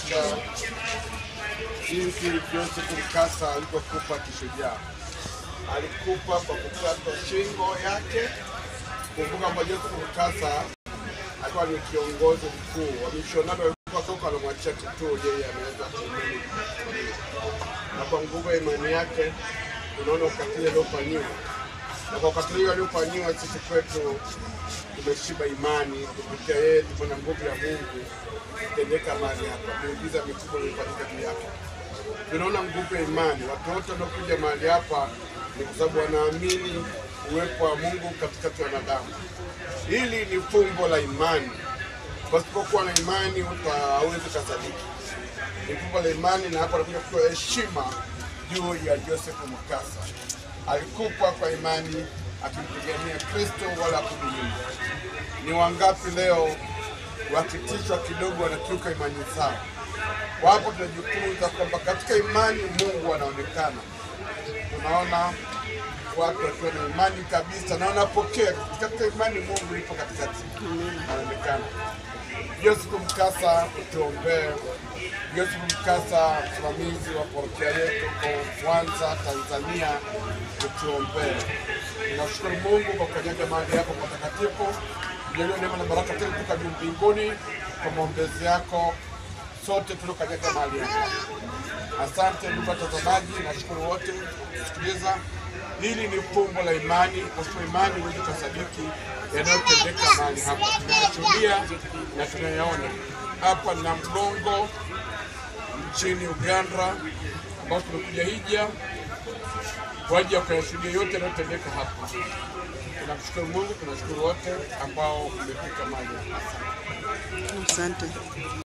kuonyesha jinsi Joseph Mkasa alivyokufa kishujaa. Alikufa kwa kukatwa shingo yake. Kumbuka kwamba Joseph Mkasa alikuwa ni kiongozi mkuu wa mishonari, walikuwa toka anamwachia kituo, yeye ameweza kuhimili. Na kwa nguvu ya imani yake tunaona ukatili aliofanyiwa. Na kwa ukatili aliofanyiwa sisi kwetu tumeshiba imani kupitia yeye, tumeona nguvu ya Mungu ikitendeka mahali hapa. Miujiza mikubwa imefanyika juu yake. Tunaona nguvu ya imani. Watu wote wanaokuja mahali hapa ni kwa sababu wanaamini uwepo wa Mungu katikati ya wanadamu. Hili ni fumbo la imani. Pasipokuwa na imani hauwezi kusadiki. Ni fumbo la imani, na hapa tunakuja kutoa heshima juu ya Joseph Mkasa. Alikufa kwa imani akimpigania Kristo wala kudumu. Ni wangapi leo wakitishwa kidogo wanakiuka imani zao? Wapo tunajifunza kwamba katika imani Mungu anaonekana. Tunaona watu wakiwa na imani kabisa na wanapokea katika imani, Mungu yupo katikati, anaonekana. Joseph Mkasa tuombee. Joseph Mkasa, msimamizi wa parokia yetu kwa Mwanza, Tanzania, tuombee. Tunashukuru Mungu kwa kukanyaga mahali hapo patakatifu. Tujalie neema na baraka tele kutoka juu mbinguni kwa maombezi yako. Sote tulokanyaga mahali hapa. Asante ndugu watazamaji, nashukuru wote kusikiliza. Hili ni fumbo la imani. Kwa imani huwezi kusadiki yanayotendeka mahali hapa. Tunashuhudia na tunayaona. Hapa na Mgongo nchini Uganda, ambao tumekuja hija kwa ajili ya kuyashuhudia yote yanayotendeka hapa. Tunamshukuru Mungu, tunashukuru wote ambao mmefika mahali hapa. Asante.